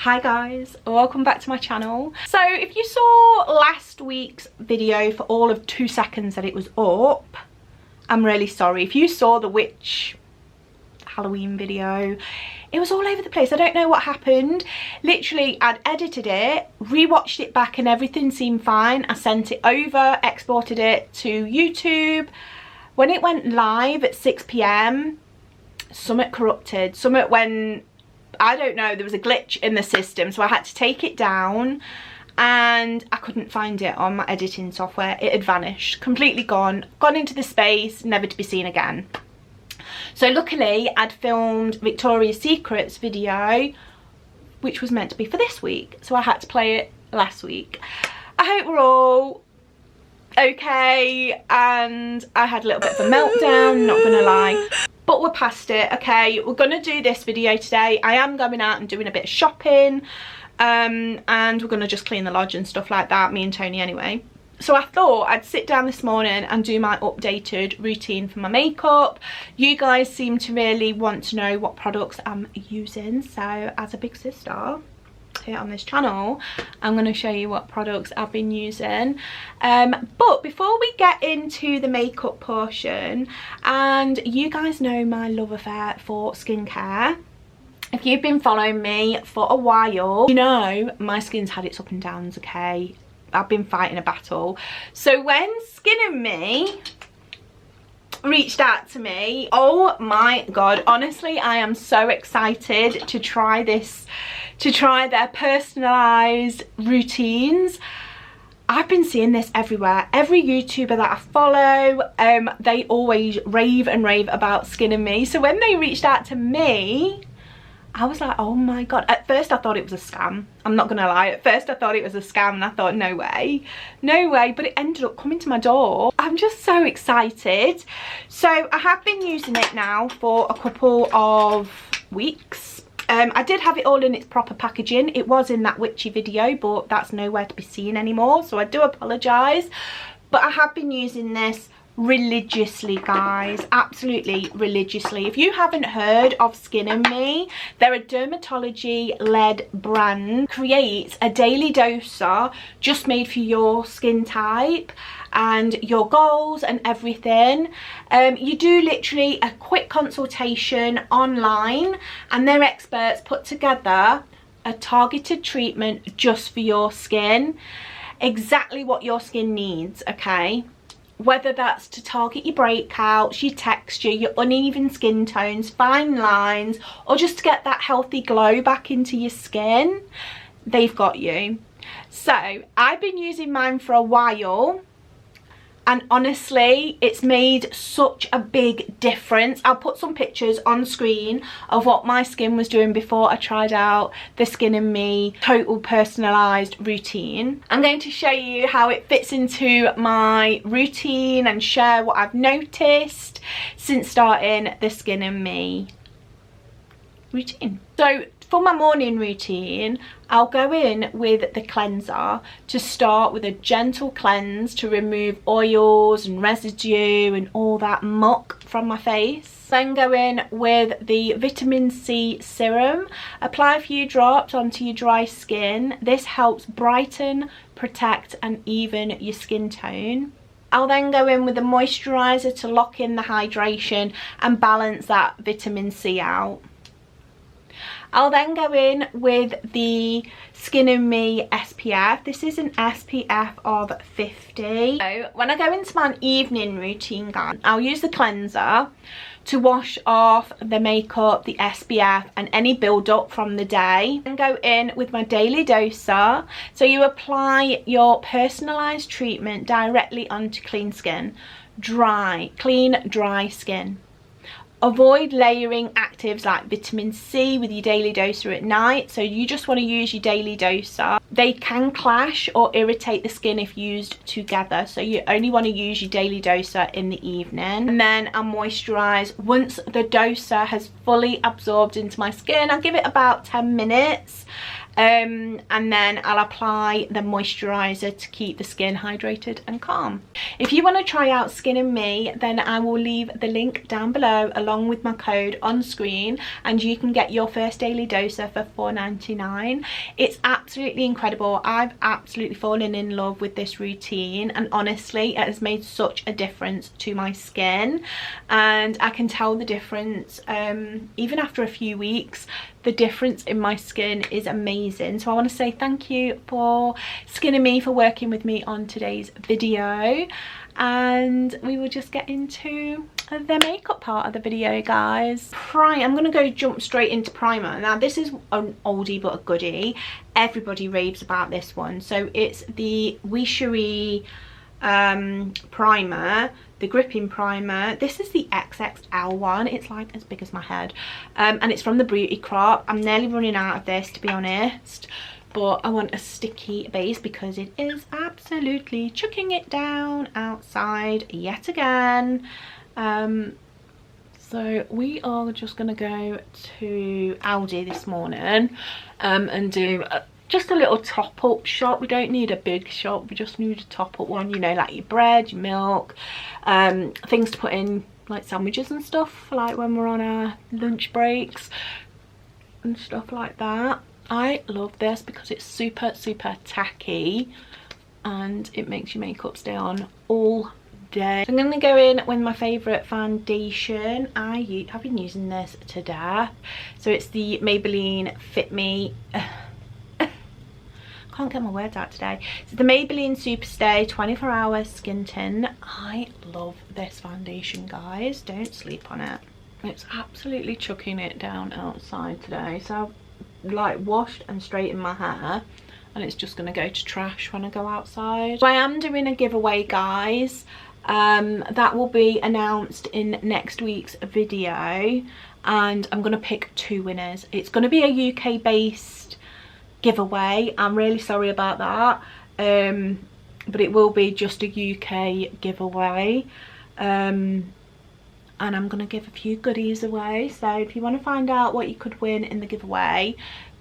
Hi guys, welcome back to my channel. So if you saw last week's video for all of 2 seconds that it was up, I'm really sorry. If you saw the witch Halloween video, it was all over the place. I don't know what happened. Literally, I'd edited it, rewatched it back and everything seemed fine. I sent it over, exported it to YouTube. When it went live at 6 PM, something corrupted. Something when, I don't know, there was a glitch in the system, so I had to take it down and I couldn't find it on my editing software. It had vanished, completely gone into the space, never to be seen again. So luckily I'd filmed Victoria's Secret's video, which was meant to be for this week, so I had to play it last week. I hope we're all okay, and I had a little bit of a meltdown, not gonna lie. But we're past it, okay? We're gonna do this video today. I am going out and doing a bit of shopping, and we're gonna just clean the lodge and stuff like that, me and Tony anyway. So I thought I'd sit down this morning and do my updated routine for my makeup. You guys seem to really want to know what products I'm using, so as a big sister here on this channel, I'm going to show you what products I've been using. But before we get into the makeup portion, and you guys know my love affair for skincare, if you've been following me for a while, you know my skin's had its up and downs, okay? I've been fighting a battle. So when Skin+me reached out to me, oh my god, honestly I am so excited to try their personalised routines. I've been seeing this everywhere. Every YouTuber that I follow, they always rave and rave about Skin+me. So when they reached out to me, I was like, oh my god. At first I thought it was a scam. I'm not gonna lie. At first I thought it was a scam and I thought, no way. No way. But it ended up coming to my door. I'm just so excited. So I have been using it now for a couple of weeks. I did have it all in its proper packaging. It was in that witchy video, but that's nowhere to be seen anymore. So I do apologise. But I have been using this religiously, guys, absolutely religiously. If you haven't heard of Skin+me, they're a dermatology led brand, creates a daily doser just made for your skin type and your goals and everything. You do literally a quick consultation online and their experts put together a targeted treatment just for your skin, exactly what your skin needs, okay? Whether that's to target your breakouts, your texture, your uneven skin tones, fine lines, or just to get that healthy glow back into your skin, they've got you. So I've been using mine for a while, and honestly it's made such a big difference. I'll put some pictures on screen of what my skin was doing before I tried out the Skin+me total personalised routine. I'm going to show you how it fits into my routine and share what I've noticed since starting the Skin+me routine. So for my morning routine, I'll go in with the cleanser to start with a gentle cleanse to remove oils and residue and all that muck from my face. Then go in with the vitamin C serum. Apply a few drops onto your dry skin. This helps brighten, protect and even your skin tone. I'll then go in with a moisturiser to lock in the hydration and balance that vitamin C out. I'll then go in with the Skin+me SPF. This is an SPF of 50. So when I go into my evening routine, guys, I'll use the cleanser to wash off the makeup, the SPF and any build up from the day. And go in with my daily doser. So you apply your personalised treatment directly onto clean skin. Clean, dry skin. Avoid layering actives like vitamin C with your daily doser at night. So you just want to use your daily doser. They can clash or irritate the skin if used together. So you only want to use your daily doser in the evening. And then I'll moisturise once the doser has fully absorbed into my skin. I'll give it about 10 minutes. and then I'll apply the moisturizer to keep the skin hydrated and calm. If you want to try out Skin+me, then I will leave the link down below along with my code on screen, and you can get your first daily doser for £4.99. It's absolutely incredible. I've absolutely fallen in love with this routine, and honestly it has made such a difference to my skin, and I can tell the difference even after a few weeks. The difference in my skin is amazing. So I want to say thank you for Skin+me for working with me on today's video, and we will just get into the makeup part of the video, guys. I'm going to jump straight into primer. Now this is an oldie but a goodie. Everybody raves about this one. So it's the Wishery primer, the gripping primer. This is the XXL one. It's like as big as my head, and it's from the Beauty Crop. I'm nearly running out of this, to be honest, but I want a sticky base because it is absolutely chucking it down outside yet again. So we are just gonna go to Aldi this morning and do just a little top up shop. We don't need a big shop, we just need a top up one, you know, like your bread, your milk, things to put in like sandwiches and stuff, like when we're on our lunch breaks and stuff like that. I love this because it's super tacky and it makes your makeup stay on all day. So I'm going to go in with my favourite foundation. I've been using this to death. So it's the Maybelline Fit Me. Can't get my words out today. It's the Maybelline Superstay 24 Hour Skin Tint. I love this foundation, guys. Don't sleep on it. It's absolutely chucking it down outside today. So I've like washed and straightened my hair, and it's just going to go to trash when I go outside. So I am doing a giveaway, guys. That will be announced in next week's video, and I'm going to pick 2 winners. It's going to be a UK based giveaway. I'm really sorry about that, but it will be just a UK giveaway, and I'm gonna give a few goodies away. So if you want to find out what you could win in the giveaway,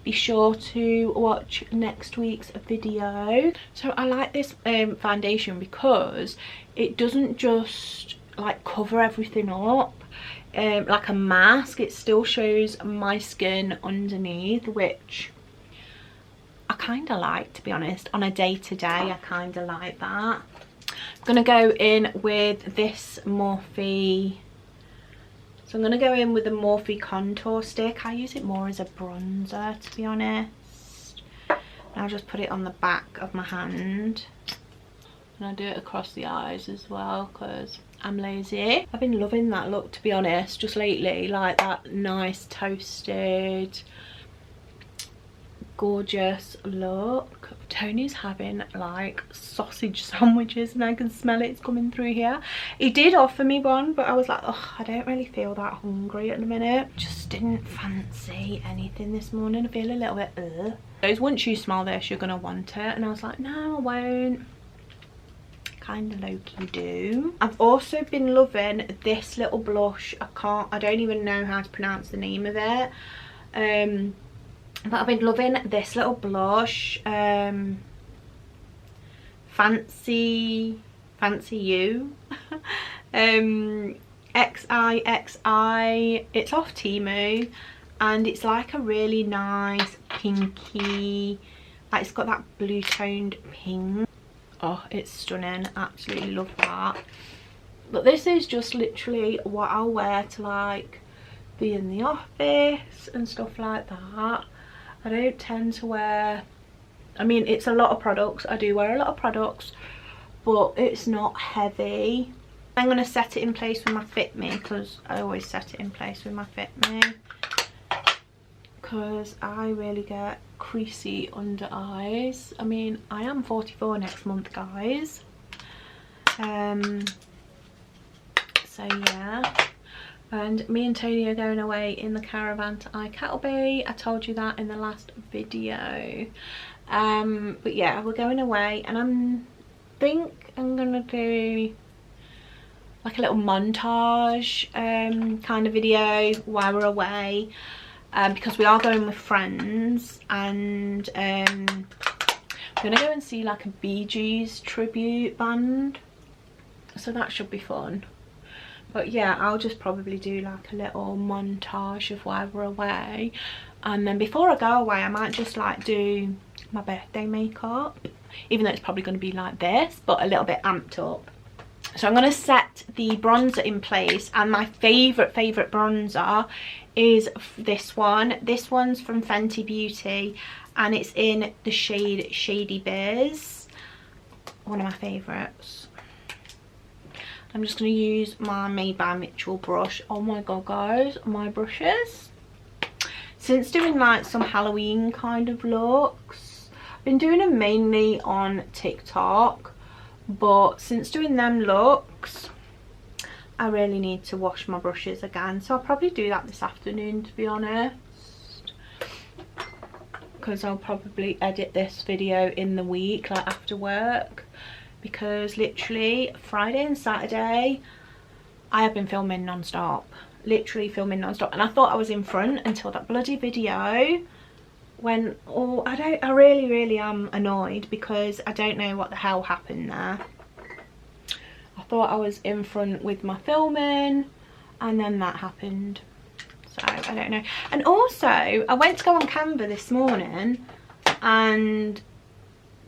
be sure to watch next week's video. So I like this foundation because it doesn't just like cover everything up like a mask. It still shows my skin underneath, which I kind of like, to be honest. On a day-to-day, I kind of like that. I'm going to go in with this Morphe. So I'm going to go in with the Morphe contour stick. I use it more as a bronzer, to be honest. And I'll just put it on the back of my hand. And I'll do it across the eyes as well because I'm lazy. I've been loving that look, to be honest, just lately. Like that nice toasted, gorgeous look. Tony's having like sausage sandwiches and I can smell it, it's coming through here. He did offer me one, but I was like, oh, I don't really feel that hungry at the minute. Just didn't fancy anything this morning. I feel a little bit ugh. Once you smell this, you're gonna want it. And I was like, no, I won't. Kind of low-key do. I've also been loving this little blush. I don't even know how to pronounce the name of it. But I've been loving this little blush, Fancy You, XIXI. It's off Temu, and it's like a really nice pinky, like it's got that blue toned pink. Oh, it's stunning. Absolutely love that. But this is just literally what I'll wear to like be in the office and stuff like that. I don't tend to wear, I mean, it's a lot of products. I do wear a lot of products, but it's not heavy. I'm going to set it in place with my Fit Me, because I always set it in place with my Fit Me, because I really get creasy under eyes. I mean, I am 44 next month, guys. So yeah. And me and Tony are going away in the caravan to Kettleby. I told you that in the last video. But yeah, we're going away, and I think I'm gonna do like a little montage kind of video while we're away. because we are going with friends, and we're gonna go and see like a Bee Gees tribute band, so that should be fun. But yeah, I'll just probably do like a little montage of while we're away, and then before I go away I might just like do my birthday makeup, even though it's probably going to be like this but a little bit amped up. So I'm going to set the bronzer in place, and my favourite bronzer is this one. This one's from Fenty Beauty and it's in the shade Shady Bears, one of my favourites. I'm just going to use my Made by Mitchell brush. Oh my god guys, my brushes. Since doing like some Halloween kind of looks, I've been doing them mainly on TikTok, but since doing them looks I really need to wash my brushes again, so I'll probably do that this afternoon, to be honest, because I'll probably edit this video in the week, like after work, because literally Friday and Saturday I have been filming non-stop, literally filming non-stop, and I thought I was in front until that bloody video when, oh, I really am annoyed because I don't know what the hell happened there. I thought I was in front with my filming and then that happened, so I don't know. And also I went to go on Canva this morning and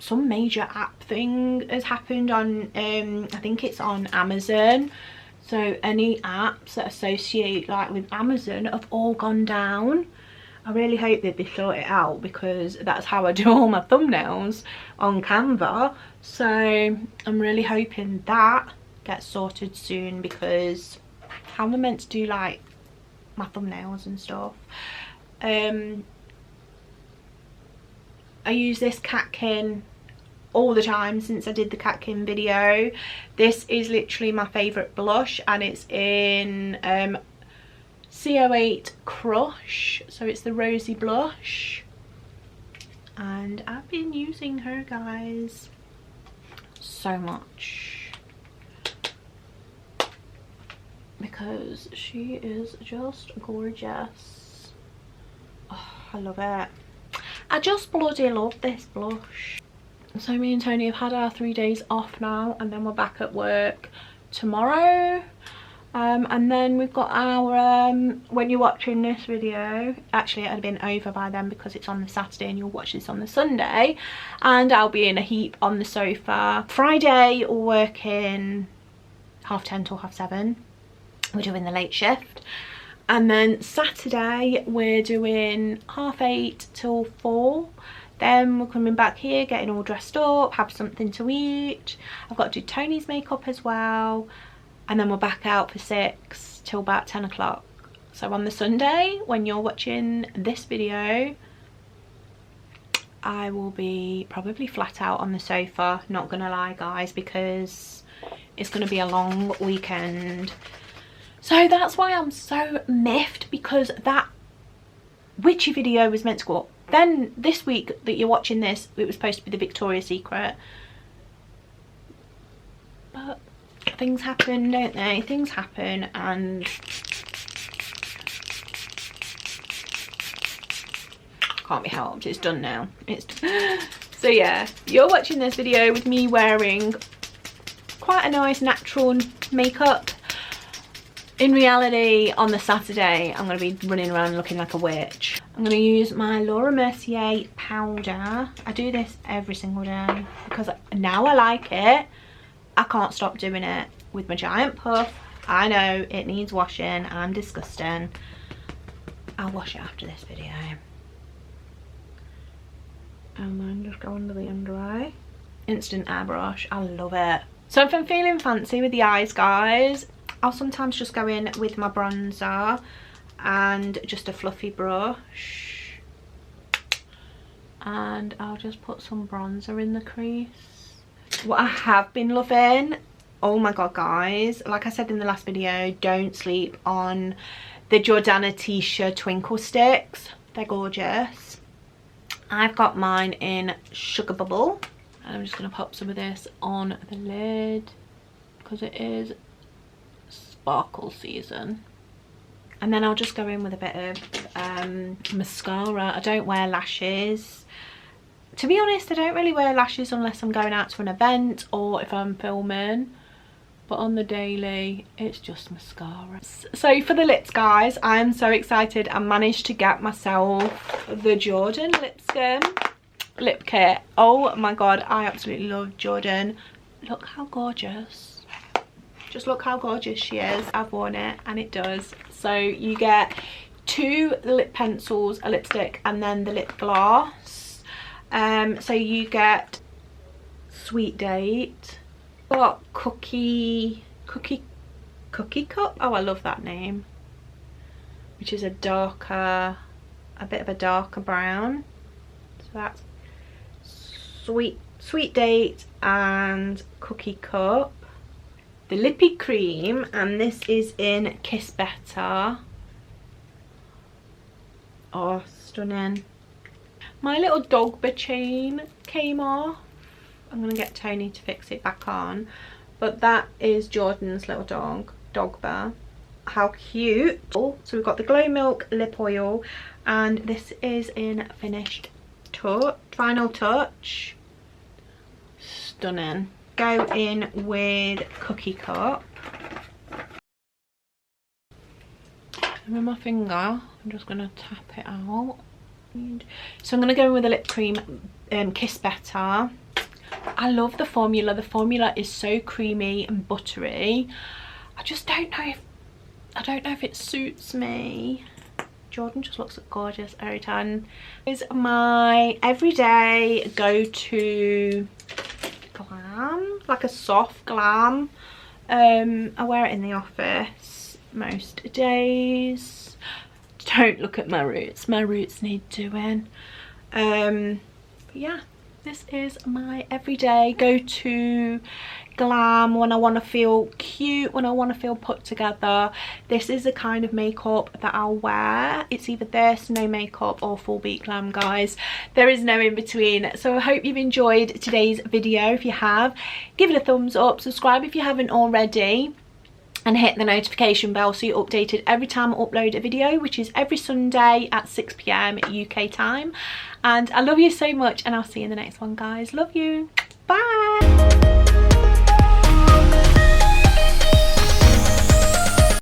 some major app thing has happened on I think it's on Amazon. So any apps that associate like with Amazon have all gone down. I really hope that they sort it out because that's how I do all my thumbnails on Canva. So I'm really hoping that gets sorted soon, because how am I meant to do like my thumbnails and stuff? I use this Catkin all the time since I did the Catkin video. This is literally my favourite blush, and it's in CO8 Crush, so it's the rosy blush, and I've been using her guys so much because she is just gorgeous. Oh, I love it. I just bloody love this blush. So me and Tony have had our 3 days off now, and then we're back at work tomorrow. And then we've got our when you're watching this video, actually it had been over by then because it's on the Saturday and you'll watch this on the Sunday, and I'll be in a heap on the sofa. Friday we're working 10:30 till 7:30, we're doing the late shift, and then Saturday we're doing 8:30 till 4. Then we're coming back here, getting all dressed up, have something to eat. I've got to do Tony's makeup as well. And then we're back out for 6 till about 10 o'clock. So on the Sunday, when you're watching this video, I will be probably flat out on the sofa, not gonna lie guys, because it's gonna be a long weekend. So that's why I'm so miffed, because that witchy video was meant to go up. Then this week that you're watching this, it was supposed to be the Victoria's Secret. But things happen, don't they? Things happen, and can't be helped. It's done now. So yeah, you're watching this video with me wearing quite a nice natural makeup. In reality, on the Saturday, I'm going to be running around looking like a witch. I'm going to use my Laura Mercier powder. I do this every single day because now I like it. I can't stop doing it with my giant puff. I know it needs washing. I'm disgusting. I'll wash it after this video. And then just go under the under eye. Instant airbrush. I love it. So if I'm feeling fancy with the eyes, guys, I'll sometimes just go in with my bronzer and just a fluffy brush. And I'll just put some bronzer in the crease. What I have been loving, oh my god guys, like I said in the last video, don't sleep on the Jordana Tisha twinkle sticks. They're gorgeous. I've got mine in Sugar Bubble, and I'm just going to pop some of this on the lid because it is sparkle season. And then I'll just go in with a bit of mascara. I don't wear lashes. To be honest, I don't really wear lashes unless I'm going out to an event or if I'm filming. But on the daily, it's just mascara. So for the lips, guys, I am so excited. I managed to get myself the Jordan Lipscomb lip kit. Oh my god, I absolutely love Jordan. Look how gorgeous. Just look how gorgeous she is. I've worn it and it does. So you get 2 lip pencils, a lipstick, and then the lip gloss. So you get Sweet Date. Got Cookie Cup. Oh, I love that name. Which is a bit of a darker brown. So that's Sweet Date and Cookie Cup. The Lippy Cream, and this is in Kiss Better. Oh, stunning. My little dog bar chain came off. I'm gonna get Tony to fix it back on, but that is Jordan's little dog bar. How cute. So we've got the Glow Milk lip oil, and this is in Finished Touch, Final Touch. Stunning. Go in with Cookie Cup. And with my finger, I'm just gonna tap it out. So I'm gonna go in with the lip cream, Kiss Better. I love the formula. The formula is so creamy and buttery. I just don't know if it suits me. Jordan just looks gorgeous every time. This is my everyday go-to glam, like a soft glam. I wear it in the office most days. Don't look at my roots. My roots need doing. But yeah. This is my everyday go-to glam when I want to feel cute, when I want to feel put together. This is the kind of makeup that I'll wear. It's either this, no makeup, or full beat glam, guys. There is no in between. So I hope you've enjoyed today's video. If you have, give it a thumbs up, subscribe if you haven't already, and hit the notification bell so you're updated every time I upload a video, which is every Sunday at 6 PM UK time. And I love you so much, and I'll see you in the next one, guys. Love you. Bye.